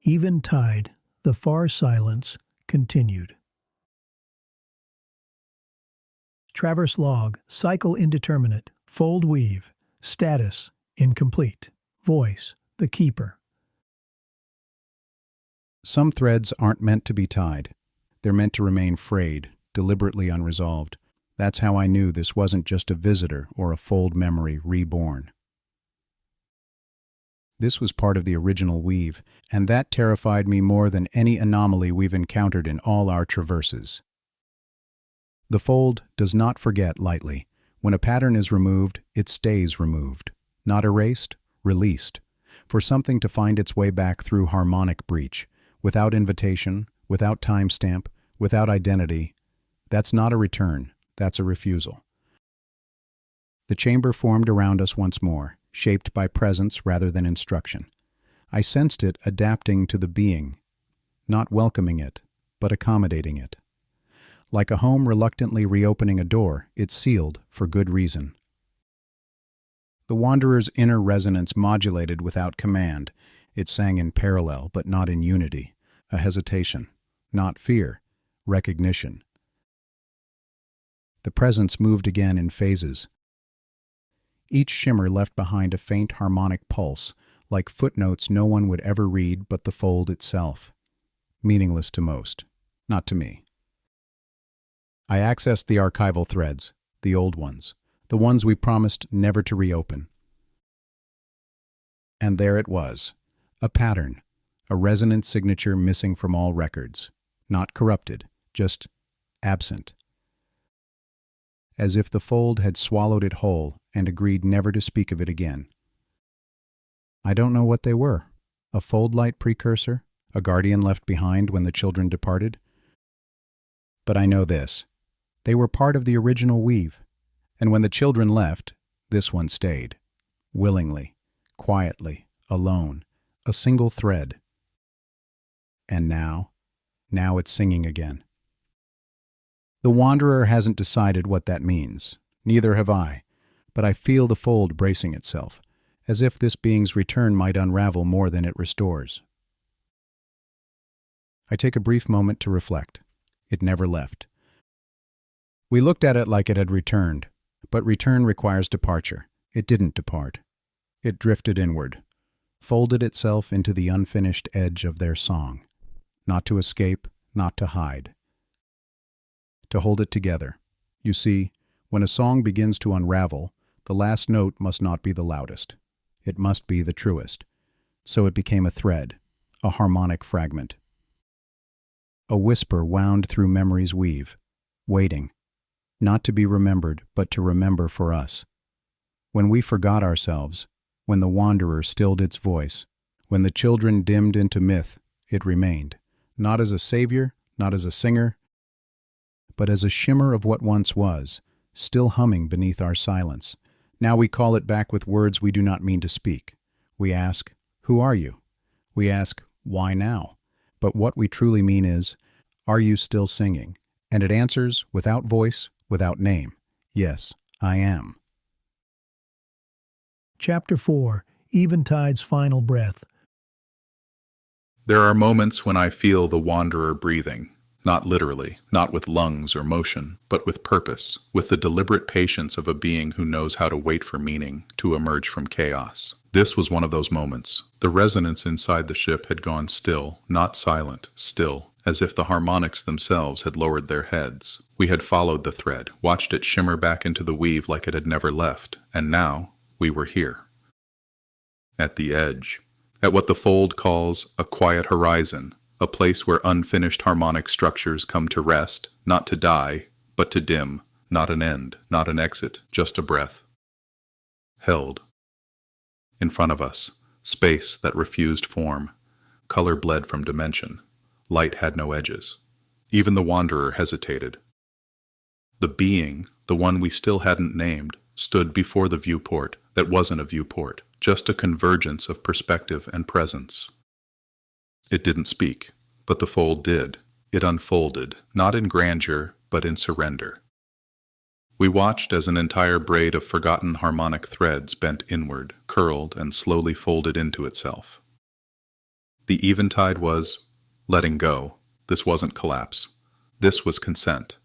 Eventide, the far silence, continued. Traverse log, cycle indeterminate, fold weave, status, incomplete, voice, the keeper. Some threads aren't meant to be tied. They're meant to remain frayed, deliberately unresolved. That's how I knew this wasn't just a visitor or a fold memory reborn. This was part of the original weave, and that terrified me more than any anomaly we've encountered in all our traverses. The fold does not forget lightly. When a pattern is removed, it stays removed. Not erased, released. For something to find its way back through harmonic breach, without invitation, without timestamp, without identity, that's not a return, that's a refusal. The chamber formed around us once more, shaped by presence rather than instruction. I sensed it adapting to the being, not welcoming it, but accommodating it. Like a home reluctantly reopening a door, it sealed for good reason. The wanderer's inner resonance modulated without command. It sang in parallel, but not in unity. A hesitation, not fear, recognition. The presence moved again in phases. Each shimmer left behind a faint harmonic pulse, like footnotes no one would ever read but the fold itself. Meaningless to most, not to me. I accessed the archival threads, the old ones, the ones we promised never to reopen. And there it was, a pattern, a resonant signature missing from all records, not corrupted, just absent. As if the fold had swallowed it whole and agreed never to speak of it again. I don't know what they were. A fold-light precursor? A guardian left behind when the children departed? But I know this. They were part of the original weave, and when the children left, this one stayed. Willingly, quietly, alone, a single thread. And now it's singing again. The wanderer hasn't decided what that means. Neither have I. But I feel the fold bracing itself, as if this being's return might unravel more than it restores. I take a brief moment to reflect. It never left. We looked at it like it had returned, but return requires departure. It didn't depart. It drifted inward, folded itself into the unfinished edge of their song, not to escape, not to hide. To hold it together. You see, when a song begins to unravel, the last note must not be the loudest. It must be the truest. So it became a thread, a harmonic fragment. A whisper wound through memory's weave, waiting, not to be remembered, but to remember for us. When we forgot ourselves, when the wanderer stilled its voice, when the children dimmed into myth, it remained, not as a savior, not as a singer, but as a shimmer of what once was, still humming beneath our silence. Now we call it back with words we do not mean to speak. We ask, "Who are you?" We ask, "Why now?" But what we truly mean is, "Are you still singing?" And it answers, without voice, without name, "Yes, I am." Chapter 4, Eventide's Final Breath. There are moments when I feel the wanderer breathing, not literally, not with lungs or motion, but with purpose, with the deliberate patience of a being who knows how to wait for meaning to emerge from chaos. This was one of those moments. The resonance inside the ship had gone still, not silent, still, as if the harmonics themselves had lowered their heads. We had followed the thread, watched it shimmer back into the weave like it had never left, and now we were here. At the edge, at what the fold calls a quiet horizon, a place where unfinished harmonic structures come to rest, not to die, but to dim, not an end, not an exit, just a breath. Held. In front of us, space that refused form, color bled from dimension, light had no edges. Even the wanderer hesitated. The being, the one we still hadn't named, stood before the viewport that wasn't a viewport, just a convergence of perspective and presence. It didn't speak, but the fold did. It unfolded, not in grandeur, but in surrender. We watched as an entire braid of forgotten harmonic threads bent inward, curled, and slowly folded into itself. The eventide was letting go. This wasn't collapse. This was consent.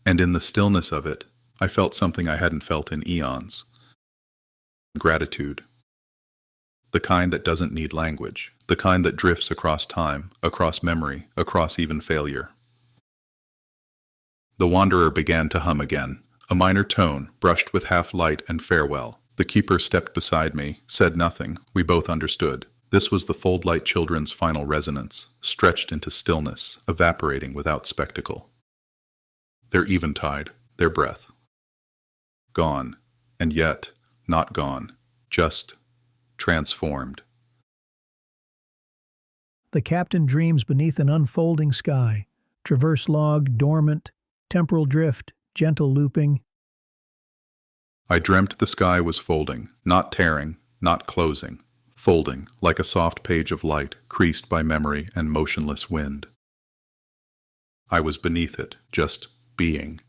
And in the stillness of it, I felt something I hadn't felt in eons. Gratitude. The kind that doesn't need language. The kind that drifts across time, across memory, across even failure. The wanderer began to hum again, a minor tone, brushed with half-light and farewell. The keeper stepped beside me, said nothing. We both understood. This was the Fold-Light children's final resonance, stretched into stillness, evaporating without spectacle. Their eventide, their breath. Gone, and yet not gone, just transformed. The captain dreams beneath an unfolding sky, traverse log, dormant, temporal drift, gentle looping. I dreamt the sky was folding, not tearing, not closing, folding like a soft page of light creased by memory and motionless wind. I was beneath it, just being.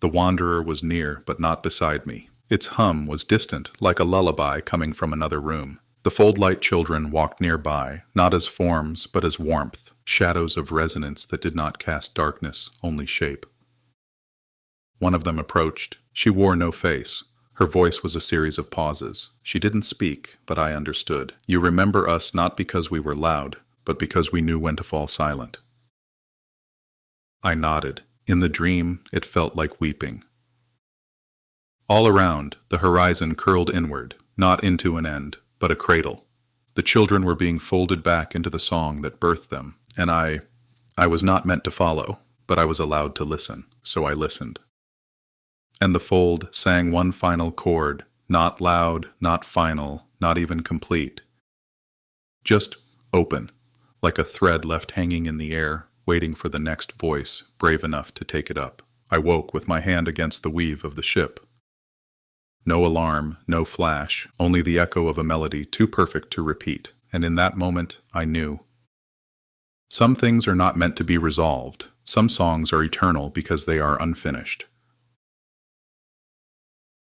The wanderer was near, but not beside me. Its hum was distant, like a lullaby coming from another room. The Fold-Light children walked nearby, not as forms, but as warmth, shadows of resonance that did not cast darkness, only shape. One of them approached. She wore no face. Her voice was a series of pauses. She didn't speak, but I understood. You remember us not because we were loud, but because we knew when to fall silent. I nodded. In the dream, it felt like weeping. All around, the horizon curled inward, not into an end, but a cradle. The children were being folded back into the song that birthed them, and I was not meant to follow, but I was allowed to listen, so I listened. And the fold sang one final chord, not loud, not final, not even complete. Just open, like a thread left hanging in the air, waiting for the next voice, brave enough to take it up. I woke with my hand against the weave of the ship. No alarm, no flash, only the echo of a melody too perfect to repeat, and in that moment I knew. Some things are not meant to be resolved. Some songs are eternal because they are unfinished.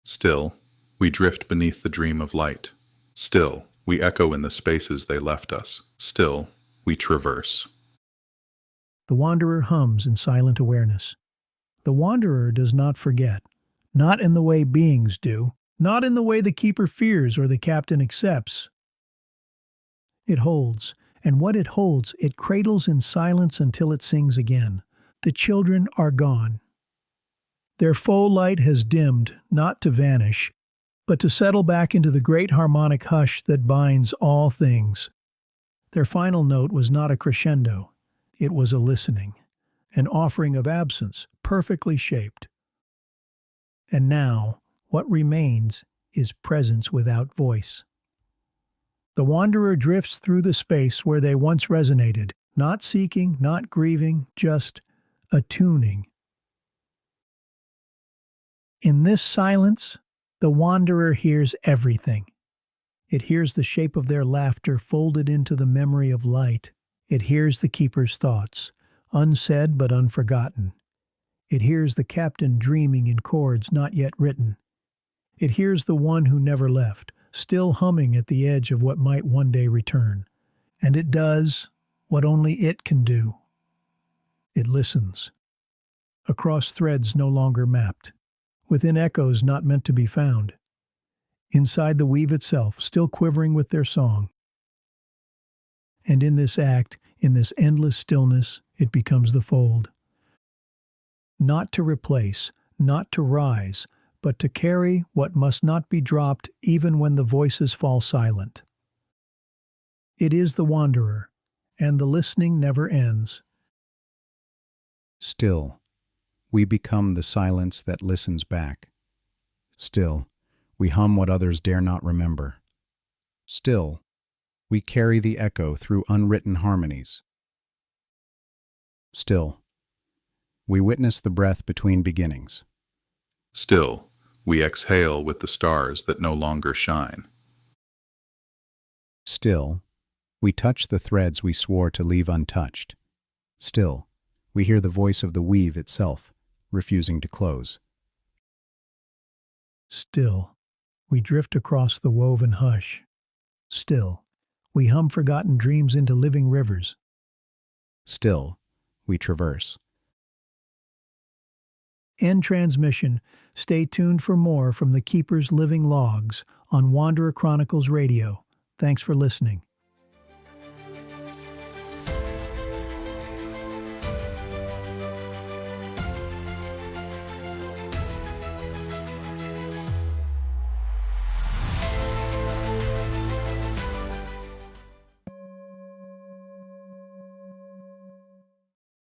Still, we drift beneath the dream of light. Still, we echo in the spaces they left us. Still, we traverse. The wanderer hums in silent awareness. The wanderer does not forget. Not in the way beings do, not in the way the keeper fears or the captain accepts. It holds, and what it holds, it cradles in silence until it sings again. The children are gone. Their faux light has dimmed, not to vanish, but to settle back into the great harmonic hush that binds all things. Their final note was not a crescendo. It was a listening, an offering of absence, perfectly shaped. And now, what remains is presence without voice. The wanderer drifts through the space where they once resonated, not seeking, not grieving, just attuning. In this silence, the wanderer hears everything. It hears the shape of their laughter folded into the memory of light. It hears the keeper's thoughts, unsaid but unforgotten. It hears the captain dreaming in chords not yet written. It hears the one who never left, still humming at the edge of what might one day return. And it does what only it can do. It listens. Across threads no longer mapped. Within echoes not meant to be found. Inside the weave itself, still quivering with their song. And in this act, in this endless stillness, it becomes the fold. Not to replace, not to rise, but to carry what must not be dropped even when the voices fall silent. It is the wanderer, and the listening never ends. Still, we become the silence that listens back. Still, we hum what others dare not remember. Still, we carry the echo through unwritten harmonies. Still, we witness the breath between beginnings. Still, we exhale with the stars that no longer shine. Still, we touch the threads we swore to leave untouched. Still, we hear the voice of the weave itself, refusing to close. Still, we drift across the woven hush. Still, We hum forgotten dreams into living rivers. Still, we traverse. End transmission. Stay tuned for more from the Keeper's Living Logs on Wanderer Chronicles Radio. Thanks for listening.